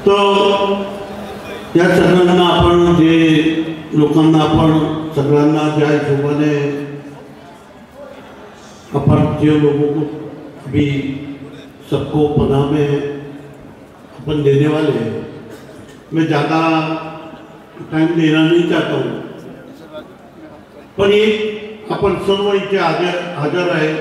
तो या सगळ्यांना आपण जे लोकांना आपण सगळ्यांना ज्या हिशोबाने अपन जो लोगों को भी सबको पनाह में अपन देने वाले हैं, मैं ज़्यादा टाइम देना नहीं चाहता हूँ, पर ये अपन सर्व इथे हजर आहे।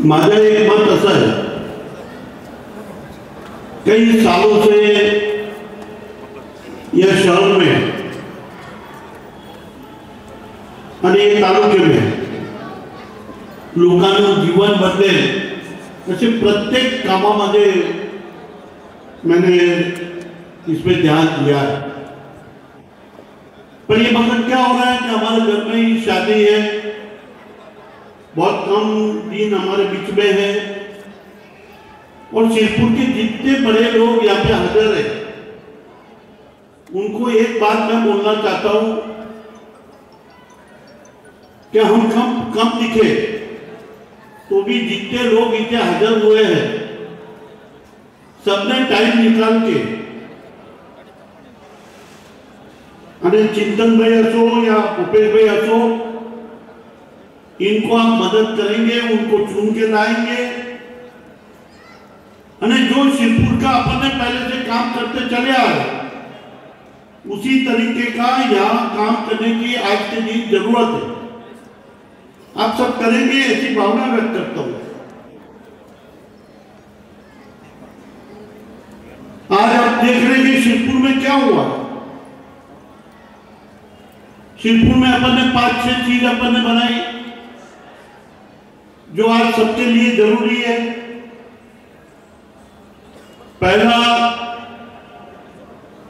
माझं एक मत असं है, कई सालों से यह शहर में आणि तालुके में लोकांचं जीवन बदलेल असे प्रत्येक कामामध्ये मैंने इसमें ध्यान दिया है। पर ये मकसद क्या हो रहा है कि हमारे घर में ही शादी है, बहुत कम दिन हमारे बीच में है, और शिरपुर के जितने बड़े लोग यहाँ पे हाजिर है उनको एक बात मैं बोलना चाहता हूं कि हम कम दिखे तो भी जितने लोग इतने हाजिर हुए हैं सबने टाइम निकाल के अरे चिंतन भाई असो या भूपेश भाई असो, इनको आप मदद करेंगे, उनको चुन के लाएंगे, जो शिरपुर का अपन ने पहले से काम करते चले आए उसी तरीके का यहाँ काम करने की आज के दिन जरूरत है। आप सब करेंगे ऐसी भावना व्यक्त करता हूं। आज आप देख रहे हैं शिरपुर में क्या हुआ। शिरपुर में अपन ने 5-6 चीज अपन ने बनाई जो आज सबके लिए जरूरी है। पहला,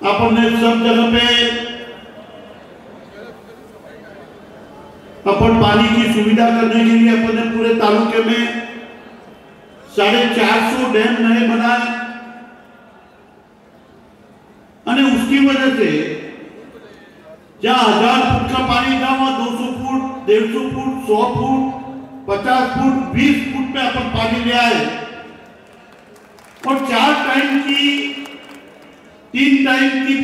अपन ने सब जगह पे अपन पानी की सुविधा करने के लिए अपन ने पूरे तालुके में 450 डैम नए बनाए, उसकी वजह से जहां 1000 फुट का पानी था वहां 200 foot, 150 foot, 100 foot, 50 foot, 20 foot पे अपन पानी ले आए, और 4 टाइम की 3 टाइम की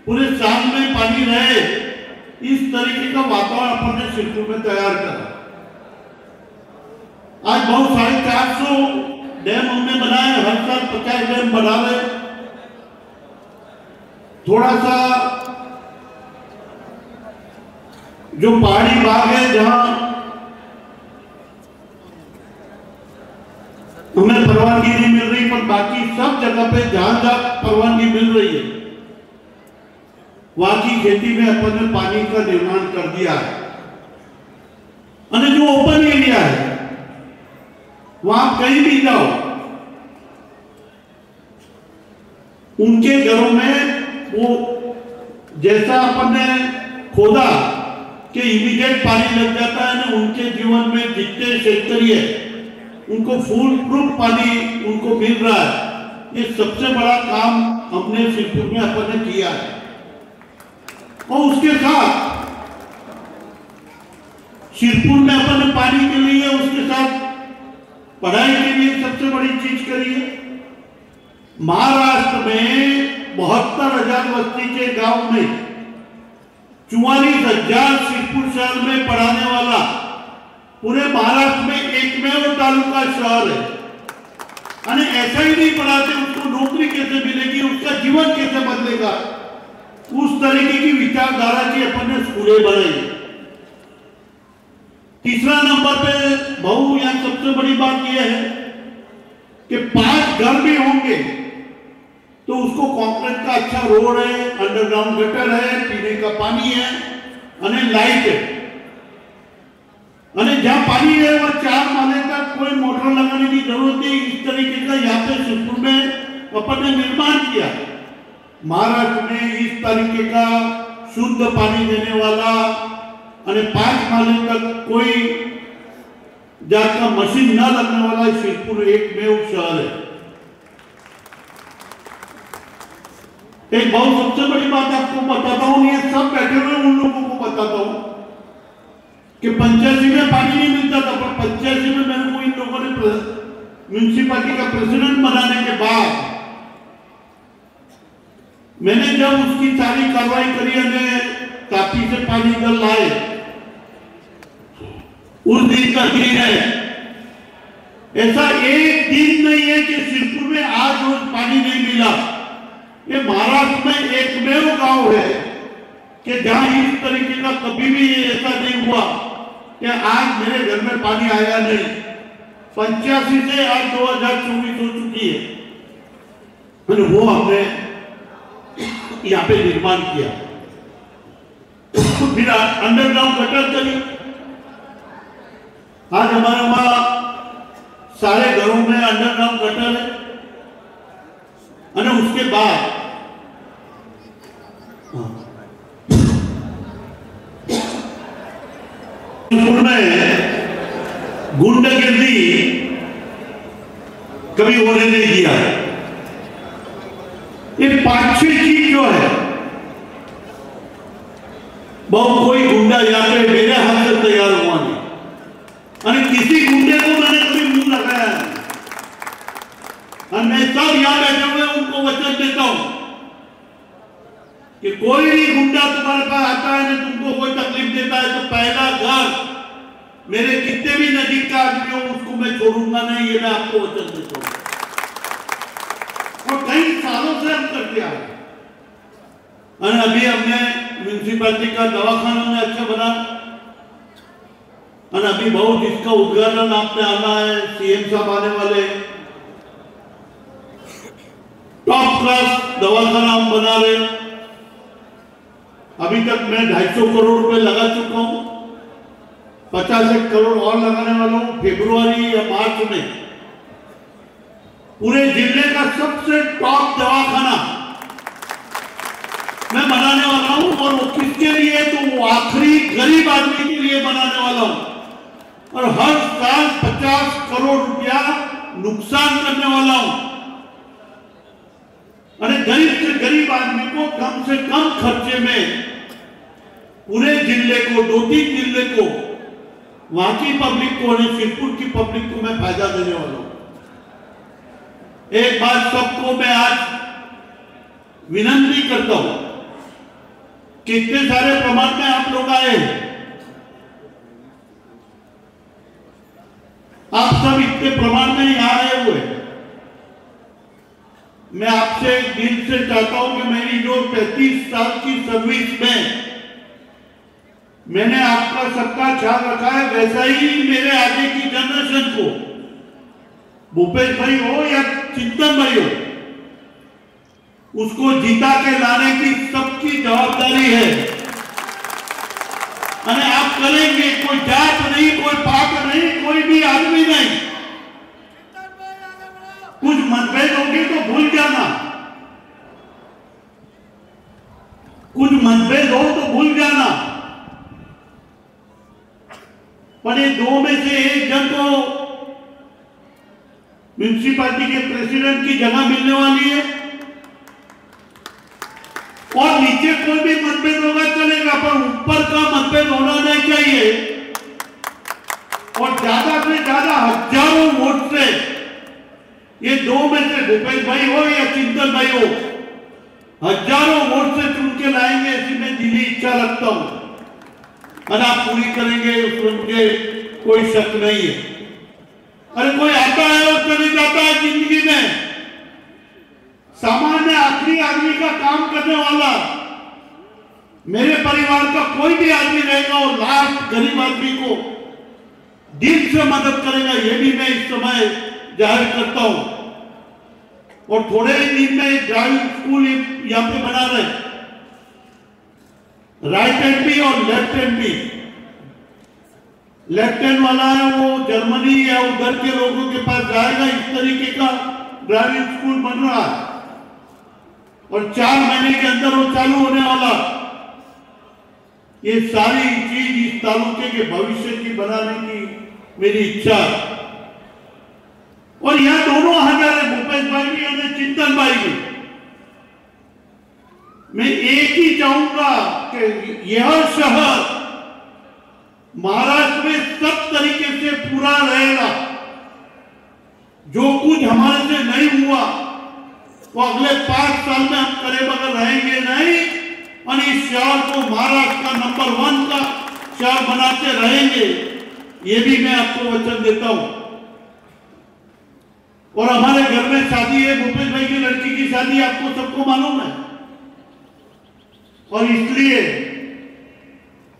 पूरे साल में पानी रहे, इस तरीके का वातावरण अपन ने शिरपुर में तैयार करा। आज बहुत 450 डैम हमने बनाए, हर साल 50 डैम बना रहे। थोड़ा सा जो पहाड़ी भाग है जहां हमें परवानगी नहीं मिल रही, पर बाकी सब जगह पे जहां परवानगी मिल रही है वहां की खेती में अपन ने पानी का निर्माण कर दिया है। जो ओपन एरिया है वहां कहीं भी जाओ, उनके घरों में वो जैसा अपन ने खोदा कि इमीडिएट पानी लग जाता है ना, उनके जीवन में जितने शेतकरी है उनको फुल प्रूफ पानी उनको मिल रहा है। ये सबसे बड़ा काम हमने शिरपुर में अपन ने किया है। और उसके साथ शिरपुर में अपन ने पानी के लिए, उसके साथ पढ़ाई के लिए सबसे बड़ी चीज करी है। महाराष्ट्र में 72,000 वस्ती के गांव में 44,000 शिरपुर शहर में पढ़ाने वाला पूरे महाराष्ट्र में एकमेव तालुका शहर है। ऐसा ही नहीं पढ़ाते, उसको नौकरी कैसे मिलेगी, उसका जीवन कैसे बदलेगा, उस तरीके की विचारधारा की अपन ने स्कूलें बनाई। तीसरा नंबर पे बहु यहाँ सबसे बड़ी बात यह है कि 5 घर भी होंगे तो उसको कंक्रीट का अच्छा रोड है, अंडरग्राउंड गटर है, पीने का पानी है, लाइट है। जहां पानी है वह 4 माले तक कोई मोटर लगाने की जरूरत नहीं। इस तरीके का यहाँ पे शिरपुर में अपन ने निर्माण किया। महाराष्ट्र में इस तरीके का शुद्ध पानी देने वाला 5 माले तक कोई जात का मशीन न लगने वाला शिरपुर एकमेव शहर है। एक बहुत सबसे बड़ी बात आपको बताता हूँ, ये सब बैठे हुए उन लोगों को बताता हूँ कि 85 में पानी नहीं मिलता था, पर 85 में मेरे को इन लोगों ने म्यूनिसिपालिटी का प्रेसिडेंट बनाने के बाद मैंने जब उसकी सारी कार्रवाई करी और तापी से पानी इधर लाए, उस दिन का दिन है। ऐसा एक दिन नहीं है कि सिरपुर में आज रोज पानी नहीं मिला। ये महाराष्ट्र में एकमेव गांव है कि जहां इस तरीके का कभी भी ऐसा नहीं हुआ कि आज मेरे घर में पानी आया नहीं। 85 से आज 2024 हो चुकी है, और वो हमने यहाँ पे निर्माण किया। फिर अंडरग्राउंड गटर चली। आज हमारे वहां सारे घरों में अंडरग्राउंड गटर है। और उसके बाद गुंडागर्दी कभी होने नहीं दिया। ये 5-6 चीज जो है, बहुत कोई गुंडा यहाँ पे मेरे हाथ से तैयार हुआ नहीं, और किसी गुंडे को मैंने कभी मुंह लगाया नहीं। और मैं सब यहाँ बैठे हुए उनको वचन देता हूं कि कोई भी गुंडा तुम्हारे पास आता है ना, तुमको कोई तकलीफ देता है, तो पहला घर मेरे कितने भी नजीक का आदमी हो उसको मैं छोड़ूंगा नहीं, ये मैं आपको वचन देता हूं। और कई सालों से हम करते आ रहे, और अभी हमने म्यूनिसिपालिटी का दवाखाना में अच्छा बना, और अभी बहुत इसका उद्घाटन आपने आना है, सीएम साहब आने वाले। टॉप क्लास दवाखाना हम बना रहे। अभी तक मैं 250 करोड़ रुपए लगा चुका हूं, 50 करोड़ और लगाने वाला हूं। फरवरी या मार्च में पूरे जिले का सबसे टॉप दवाखाना मैं बनाने वाला हूं। और वो किसके लिए? तो वो आखिरी गरीब आदमी के लिए बनाने वाला हूं। और हर साल 50 करोड़ रुपया नुकसान करने वाला हूं। अरे गरीब से गरीब आदमी को कम से कम खर्चे में पूरे जिले को, 2-3 जिले को, वहां की पब्लिक को और सिरपुर की पब्लिक को मैं फायदा देने वाला हूं। एक बात सबको मैं आज विनंती करता हूं कि इतने सारे प्रमाण में आप लोग आए, आप सब इतने प्रमाण में यहां आए हुए, मैं आपसे दिल से चाहता हूं कि मेरी जो 35 साल की सर्विस में मैंने आपका सबका ख्याल रखा है, वैसा ही मेरे आगे की जनरेशन को, भूपेश भाई हो या चिंतन भाई हो, उसको जीता के लाने की सबकी जवाबदारी है। अरे आप करेंगे, कोई जात नहीं, कोई पात नहीं, कोई भी आदमी नहीं। कुछ मतभेद होंगे तो भूल जाना, कुछ मतभेद हो तो भूल जाना, पर ये दो में से एक जन को म्यूनिसिपालिटी के प्रेसिडेंट की जगह मिलने वाली है। और नीचे कोई भी मतभेद होगा चलेगा, पर ऊपर का मतभेद होना नहीं चाहिए। और ज्यादा से ज्यादा हजारों वोट से ये दो में से भूपेश भाई हो या चिंतन भाई हो, हजारों वोट से चुन के लाएंगे, ऐसी मैं दिली इच्छा रखता हूं, और आप पूरी करेंगे, उसमें मुझे कोई शक नहीं है। अरे कोई आता है और चले जाता है जिंदगी में, सामान्य आखिरी आदमी का काम करने वाला मेरे परिवार का कोई भी आदमी रहेगा और लास्ट गरीब आदमी को दिल से मदद करेगा, ये भी मैं इस समय जाहिर करता हूं। और थोड़े ही दिन में ड्राइविंग स्कूल यहां पे बना रहे, राइट हैंड भी और लेफ्ट हैंड भी। लेफ्ट हैंड वाला है वो जर्मनी या उधर के लोगों के पास जाएगा, इस तरीके का ड्राइविंग स्कूल बन रहा है, और 4 महीने के अंदर वो चालू होने वाला। ये सारी चीज इस तालुके के भविष्य की बनाने की मेरी इच्छा है। और यहां दोनों हजार है, भूपेश भाई भी और चिंतन भाई भी। चाहूंगा कि यह शहर महाराष्ट्र में सब तरीके से पूरा रहेगा। जो कुछ हमारे से नहीं हुआ वो अगले 5 साल में हम करे बगैर रहेंगे नहीं, और इस शहर को महाराष्ट्र का नंबर 1 का शहर बनाते रहेंगे, ये भी मैं आपको वचन देता हूं। और हमारे घर में शादी है, भूपेश भाई की लड़की की शादी, आपको सबको मालूम है, और इसलिए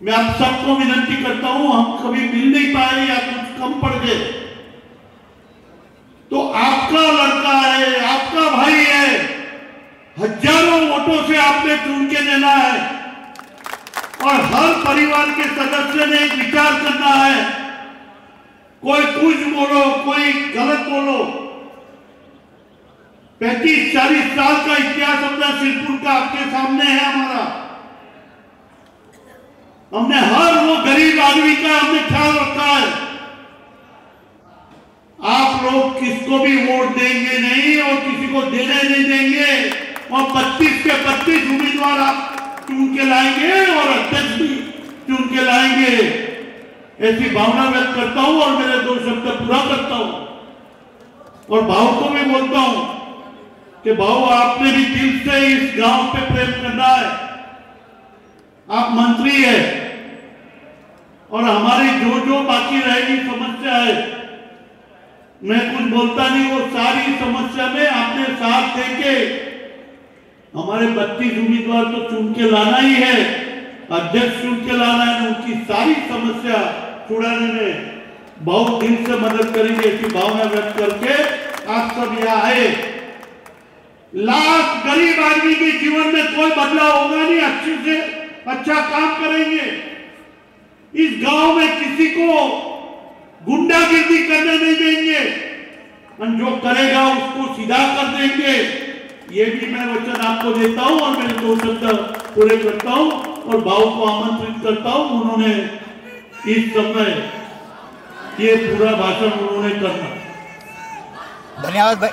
मैं आप सबको विनती करता हूं, हम कभी मिल नहीं पाए या कुछ कम पड़ गए तो आपका लड़का है, आपका भाई है, हजारों वोटों से आपने चुन के देना है, और हर परिवार के सदस्य ने एक विचार करना है। कोई कुछ बोलो, कोई गलत बोलो, 35-40 साल का इतिहास अपना सिरपुर का आपके सामने है हमारा। हमने हर वो गरीब आदमी का हमने ख्याल रखा है। आप लोग किसको भी वोट देंगे नहीं और किसी को देने नहीं देंगे, और 25 के 25 उम्मीदवार आप चुन के लाएंगे और अध्यक्ष भी चुन के लाएंगे, ऐसी भावना व्यक्त करता हूं और मेरे 2 शब्द पूरा करता हूं। और भाव को भी बोलता हूं कि भाव आपने भी दिल से इस गांव पे प्रेम करना है। आप मंत्री है और हमारी जो जो बाकी रहेगी समस्या है, मैं कुछ बोलता नहीं, वो सारी समस्या में आपने साथ देके हमारे 32 उम्मीदवार तो चुन के लाना ही है, अध्यक्ष चुन के लाना है, उनकी सारी समस्या छुड़ाने में बहुत दिल से मदद करेंगे, ऐसी भावना व्यक्त करके आप सब यहाँ आए। लाख गरीब आदमी के जीवन में कोई बदलाव होगा नहीं, अच्छे से अच्छा काम करेंगे। इस गांव में किसी को गुंडागिर्दी करने नहीं देंगे, और जो करेगा उसको सीधा कर देंगे। ये भी मैं वचन आपको देता हूं और मेरे 2 शब्द पूरे करता हूं और भाव को आमंत्रित करता हूं। उन्होंने इस समय ये पूरा भाषण उन्होंने करना। धन्यवाद भाई।